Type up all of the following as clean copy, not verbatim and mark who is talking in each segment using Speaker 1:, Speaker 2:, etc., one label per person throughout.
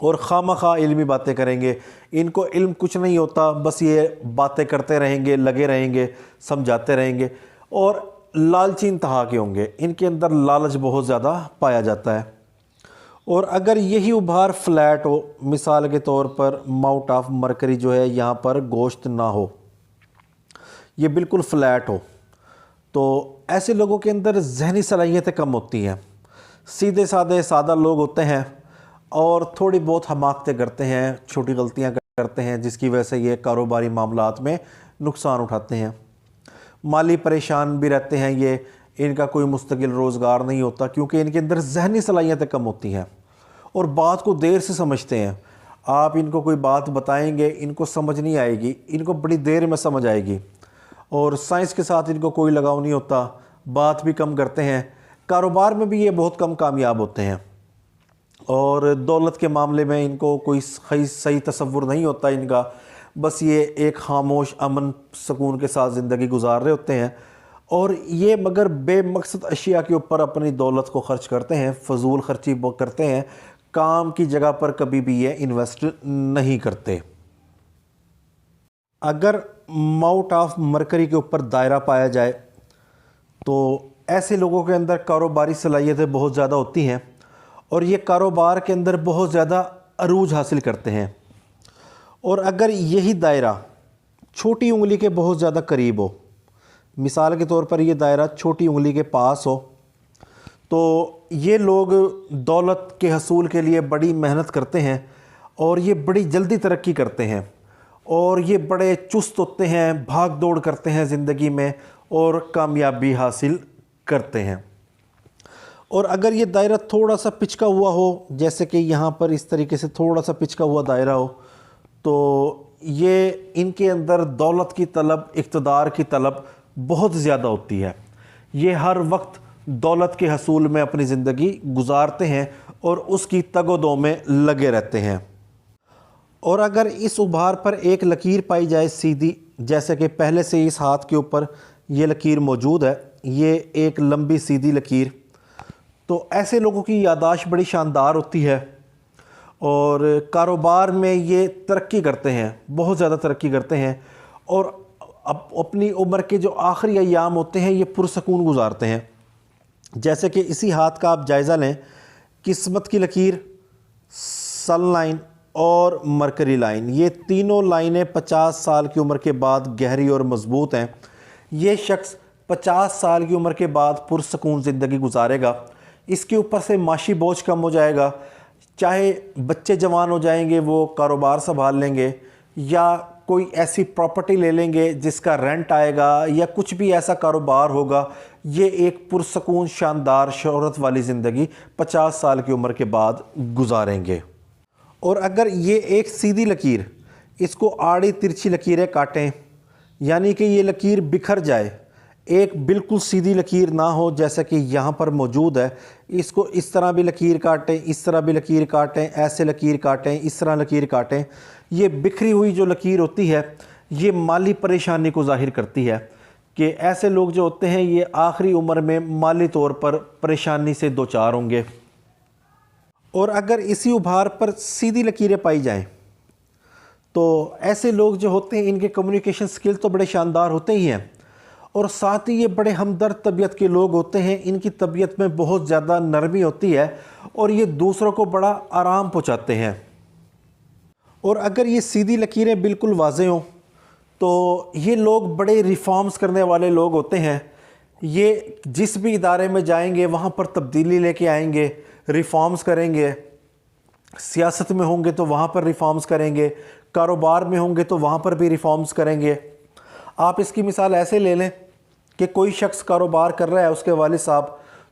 Speaker 1: اور خواہ علمی باتیں کریں گے. ان کو علم کچھ نہیں ہوتا, بس یہ باتیں کرتے رہیں گے, لگے رہیں گے, سمجھاتے رہیں گے. اور لالچی انتہا کے ہوں گے, ان کے اندر لالچ بہت زیادہ پایا جاتا ہے. اور اگر یہی ابھار فلیٹ ہو, مثال کے طور پر ماؤنٹ آف مرکری جو ہے یہاں پر گوشت نہ ہو, یہ بالکل فلیٹ ہو, تو ایسے لوگوں کے اندر ذہنی صلاحیتیں کم ہوتی ہیں. سیدھے سادہ لوگ ہوتے ہیں اور تھوڑی بہت حماقتیں کرتے ہیں, چھوٹی غلطیاں کرتے ہیں, جس کی وجہ سے یہ کاروباری معاملات میں نقصان اٹھاتے ہیں. مالی پریشان بھی رہتے ہیں یہ, ان کا کوئی مستقل روزگار نہیں ہوتا, کیونکہ ان کے اندر ذہنی صلاحیتیں کم ہوتی ہیں اور بات کو دیر سے سمجھتے ہیں. آپ ان کو کوئی بات بتائیں گے, ان کو سمجھ نہیں آئے گی, ان کو بڑی دیر میں سمجھ آئے گی. اور سائنس کے ساتھ ان کو کوئی لگاؤ نہیں ہوتا, بات بھی کم کرتے ہیں. کاروبار میں بھی یہ بہت کم کامیاب ہوتے ہیں. اور دولت کے معاملے میں ان کو کوئی صحیح تصور نہیں ہوتا ان کا, بس یہ ایک خاموش امن سکون کے ساتھ زندگی گزار رہے ہوتے ہیں. اور یہ مگر بے مقصد اشیاء کے اوپر اپنی دولت کو خرچ کرتے ہیں, فضول خرچی کرتے ہیں, کام کی جگہ پر کبھی بھی یہ انویسٹ نہیں کرتے. اگر ماؤنٹ آف مرکری کے اوپر دائرہ پایا جائے تو ایسے لوگوں کے اندر کاروباری صلاحیتیں بہت زیادہ ہوتی ہیں اور یہ کاروبار کے اندر بہت زیادہ عروج حاصل کرتے ہیں. اور اگر یہی دائرہ چھوٹی انگلی کے بہت زیادہ قریب ہو, مثال کے طور پر یہ دائرہ چھوٹی انگلی کے پاس ہو, تو یہ لوگ دولت کے حصول کے لیے بڑی محنت کرتے ہیں اور یہ بڑی جلدی ترقی کرتے ہیں اور یہ بڑے چست ہوتے ہیں, بھاگ دوڑ کرتے ہیں زندگی میں اور کامیابی حاصل کرتے ہیں. اور اگر یہ دائرہ تھوڑا سا پچکا ہوا ہو, جیسے کہ یہاں پر اس طریقے سے تھوڑا سا پچکا ہوا دائرہ ہو, تو یہ ان کے اندر دولت کی طلب, اقتدار کی طلب بہت زیادہ ہوتی ہے. یہ ہر وقت دولت کے حصول میں اپنی زندگی گزارتے ہیں اور اس کی تگ و دو میں لگے رہتے ہیں. اور اگر اس ابھار پر ایک لکیر پائی جائے سیدھی, جیسے کہ پہلے سے اس ہاتھ کے اوپر یہ لکیر موجود ہے, یہ ایک لمبی سیدھی لکیر, تو ایسے لوگوں کی یادداشت بڑی شاندار ہوتی ہے اور کاروبار میں یہ ترقی کرتے ہیں, بہت زیادہ ترقی کرتے ہیں. اور اپنی عمر کے جو آخری ایام ہوتے ہیں یہ پرسکون گزارتے ہیں. جیسے کہ اسی ہاتھ کا آپ جائزہ لیں, قسمت کی لکیر, سن لائن اور مرکری لائن, یہ تینوں لائنیں 50 سال کی عمر کے بعد گہری اور مضبوط ہیں. یہ شخص 50 سال کی عمر کے بعد پرسکون زندگی گزارے گا. اس کے اوپر سے معاشی بوجھ کم ہو جائے گا, چاہے بچے جوان ہو جائیں گے وہ کاروبار سنبھال لیں گے, یا کوئی ایسی پراپرٹی لے لیں گے جس کا رینٹ آئے گا, یا کچھ بھی ایسا کاروبار ہوگا. یہ ایک پرسکون شاندار شہرت والی زندگی 50 سال کی عمر کے بعد گزاریں گے. اور اگر یہ ایک سیدھی لکیر, اس کو آڑی ترچھی لکیریں کاٹیں, یعنی کہ یہ لکیر بکھر جائے, ایک بالکل سیدھی لکیر نہ ہو جیسا کہ یہاں پر موجود ہے, اس کو اس طرح بھی لکیر کاٹیں, اس طرح بھی لکیر کاٹیں, ایسے لکیر کاٹیں, اس طرح لکیر کاٹیں, یہ بکھری ہوئی جو لکیر ہوتی ہے یہ مالی پریشانی کو ظاہر کرتی ہے کہ ایسے لوگ جو ہوتے ہیں یہ آخری عمر میں مالی طور پر پریشانی سے دوچار ہوں گے. اور اگر اسی ابھار پر سیدھی لکیریں پائی جائیں تو ایسے لوگ جو ہوتے ہیں ان کے کمیونیکیشن سکل تو بڑے شاندار ہوتے ہی ہیں, اور ساتھ ہی یہ بڑے ہمدرد طبیعت کے لوگ ہوتے ہیں. ان کی طبیعت میں بہت زیادہ نرمی ہوتی ہے اور یہ دوسروں کو بڑا آرام پہنچاتے ہیں. اور اگر یہ سیدھی لکیریں بالکل واضح ہوں تو یہ لوگ بڑے ریفارمز کرنے والے لوگ ہوتے ہیں. یہ جس بھی ادارے میں جائیں گے وہاں پر تبدیلی لے کے آئیں گے, ریفارمز کریں گے. سیاست میں ہوں گے تو وہاں پر ریفارمز کریں گے, کاروبار میں ہوں گے تو وہاں پر بھی ریفارمز کریں گے. آپ اس کی مثال ایسے لے لیں کہ کوئی شخص کاروبار کر رہا ہے, اس کے والد صاحب,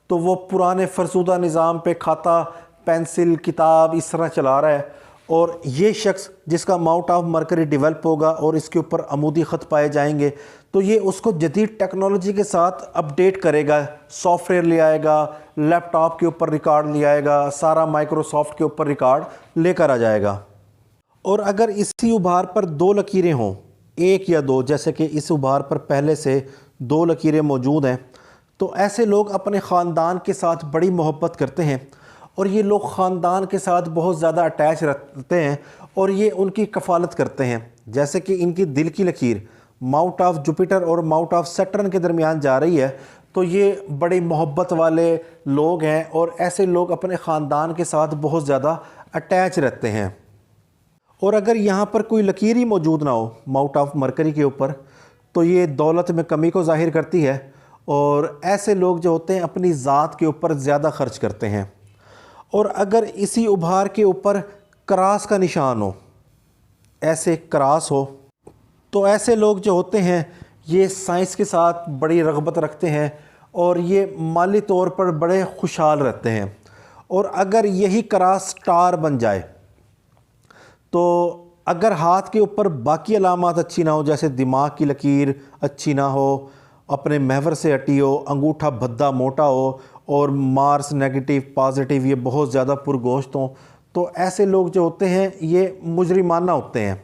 Speaker 1: تو وہ پرانے فرسودہ نظام پہ کھاتا, پینسل, کتاب اس طرح چلا رہا ہے, اور یہ شخص جس کا ماؤنٹ آف مرکری ڈیولپ ہوگا اور اس کے اوپر عمودی خط پائے جائیں گے تو یہ اس کو جدید ٹیکنالوجی کے ساتھ اپڈیٹ کرے گا, سافٹ ویئر لے آئے گا, لیپ ٹاپ کے اوپر ریکارڈ لے آئے گا, سارا مائکروسافٹ کے اوپر ریکارڈ لے کر آ جائے گا. اور اگر اسی ابھار پر 2 لکیریں ہوں, 1 یا 2, جیسے کہ اس ابھار پر پہلے سے 2 لکیریں موجود ہیں, تو ایسے لوگ اپنے خاندان کے ساتھ بڑی محبت کرتے ہیں اور یہ لوگ خاندان کے ساتھ بہت زیادہ اٹیچ رکھتے ہیں اور یہ ان کی کفالت کرتے ہیں. جیسے کہ ان کی دل کی لکیر ماؤنٹ آف جوپیٹر اور ماؤنٹ آف سیٹرن کے درمیان جا رہی ہے، تو یہ بڑی محبت والے لوگ ہیں اور ایسے لوگ اپنے خاندان کے ساتھ بہت زیادہ اٹیچ رہتے ہیں. اور اگر یہاں پر کوئی لکیر ہی موجود نہ ہو ماؤنٹ آف مرکری کے اوپر، تو یہ دولت میں کمی کو ظاہر کرتی ہے اور ایسے لوگ جو ہوتے ہیں اپنی ذات کے اوپر زیادہ خرچ کرتے ہیں. اور اگر اسی ابھار کے اوپر کراس کا نشان ہو، ایسے کراس ہو، تو ایسے لوگ جو ہوتے ہیں یہ سائنس کے ساتھ بڑی رغبت رکھتے ہیں اور یہ مالی طور پر بڑے خوشحال رہتے ہیں. اور اگر یہی کراس سٹار بن جائے، تو اگر ہاتھ کے اوپر باقی علامات اچھی نہ ہو، جیسے دماغ کی لکیر اچھی نہ ہو، اپنے محور سے ہٹی ہو، انگوٹھا بھدا موٹا ہو اور مارس نیگیٹو پازیٹیو یہ بہت زیادہ پرگوشت ہوں، تو ایسے لوگ جو ہوتے ہیں یہ مجرمانہ ہوتے ہیں.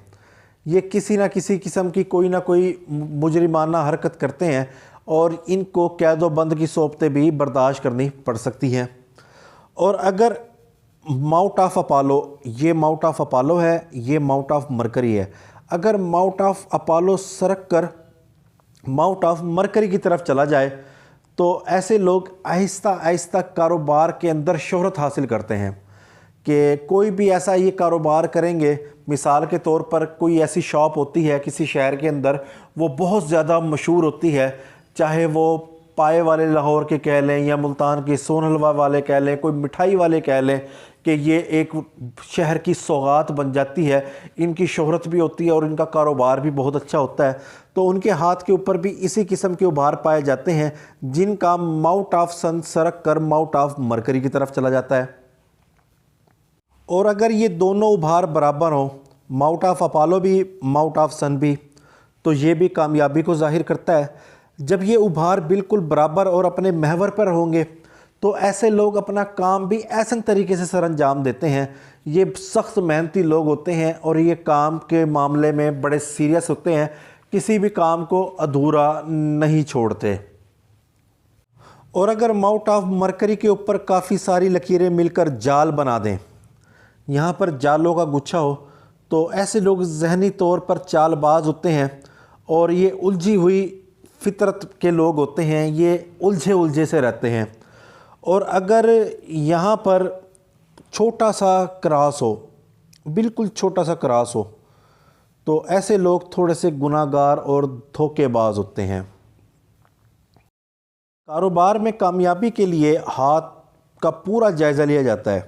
Speaker 1: یہ کسی نہ کسی قسم کی کوئی نہ کوئی مجرمانہ حرکت کرتے ہیں اور ان کو قید و بند کی صورتیں بھی برداشت کرنی پڑ سکتی ہیں. اور اگر ماؤنٹ آف اپالو، یہ ماؤنٹ آف اپالو ہے، یہ ماؤنٹ آف مرکری ہے، اگر ماؤنٹ آف اپالو سرک کر ماؤنٹ آف مرکری کی طرف چلا جائے، تو ایسے لوگ آہستہ آہستہ کاروبار کے اندر شہرت حاصل کرتے ہیں کہ کوئی بھی ایسا یہ کاروبار کریں گے. مثال کے طور پر کوئی ایسی شاپ ہوتی ہے کسی شہر کے اندر، وہ بہت زیادہ مشہور ہوتی ہے، چاہے وہ پائے والے لاہور کے کہہ لیں یا ملتان کے سون حلوہ والے کہہ لیں، کوئی مٹھائی والے کہہ لیں، کہ یہ ایک شہر کی سوغات بن جاتی ہے. ان کی شہرت بھی ہوتی ہے اور ان کا کاروبار بھی بہت اچھا ہوتا ہے. تو ان کے ہاتھ کے اوپر بھی اسی قسم کے ابھار پائے جاتے ہیں جن کا ماؤنٹ آف سن سرک کر ماؤنٹ آف مرکری کی طرف چلا جاتا ہے. اور اگر یہ دونوں ابھار برابر ہوں، ماؤنٹ آف اپالو بھی ماؤنٹ آف سن بھی، تو یہ بھی کامیابی کو ظاہر کرتا ہے. جب یہ ابھار بالکل برابر اور اپنے محور پر ہوں گے، تو ایسے لوگ اپنا کام بھی ایسے طریقے سے سر انجام دیتے ہیں. یہ سخت محنتی لوگ ہوتے ہیں اور یہ کام کے معاملے میں بڑے سیریس ہوتے ہیں، کسی بھی کام کو ادھورا نہیں چھوڑتے. اور اگر ماؤنٹ آف مرکری کے اوپر کافی ساری لکیریں مل کر جال بنا دیں، یہاں پر جالوں کا گچھا ہو، تو ایسے لوگ ذہنی طور پر چال باز ہوتے ہیں اور یہ الجھی ہوئی فطرت کے لوگ ہوتے ہیں، یہ الجھے سے رہتے ہیں. اور اگر یہاں پر چھوٹا سا کراس ہو، بالکل چھوٹا سا کراس ہو، تو ایسے لوگ تھوڑے سے گناہ گار اور دھوکے باز ہوتے ہیں. کاروبار میں کامیابی کے لیے ہاتھ کا پورا جائزہ لیا جاتا ہے.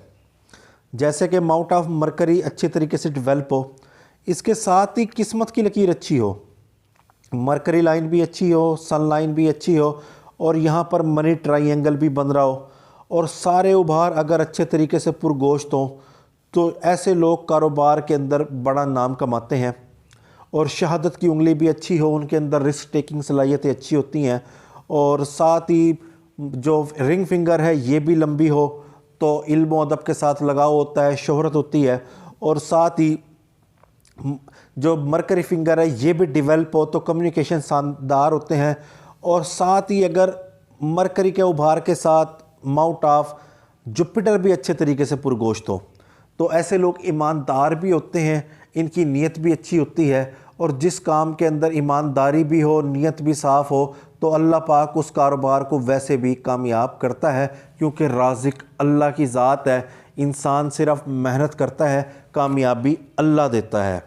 Speaker 1: جیسے کہ ماؤنٹ آف مرکری اچھے طریقے سے ڈیولپ ہو، اس کے ساتھ ہی قسمت کی لکیر اچھی ہو، مرکری لائن بھی اچھی ہو، سن لائن بھی اچھی ہو، اور یہاں پر منی ٹرائی اینگل بھی بن رہا ہو، اور سارے ابھار اگر اچھے طریقے سے پرگوشت ہوں، تو ایسے لوگ کاروبار کے اندر بڑا نام کماتے ہیں. اور شہادت کی انگلی بھی اچھی ہو، ان کے اندر رسک ٹیکنگ صلاحیتیں اچھی ہوتی ہیں، اور ساتھ ہی جو رنگ فنگر ہے یہ بھی لمبی ہو، تو علم و ادب کے ساتھ لگاؤ ہوتا ہے، شہرت ہوتی ہے. اور ساتھ ہی جو مرکری فنگر ہے یہ بھی ڈیولپ ہو تو کمیونیکیشن شاندار ہوتے ہیں. اور ساتھ ہی اگر مرکری کے ابھار کے ساتھ ماؤنٹ آف جوپیٹر بھی اچھے طریقے سے پرگوشت ہو، تو ایسے لوگ ایماندار بھی ہوتے ہیں، ان کی نیت بھی اچھی ہوتی ہے. اور جس کام کے اندر ایمانداری بھی ہو، نیت بھی صاف ہو، تو اللہ پاک اس کاروبار کو ویسے بھی کامیاب کرتا ہے، کیونکہ رازق اللہ کی ذات ہے. انسان صرف محنت کرتا ہے، کامیابی اللہ دیتا ہے.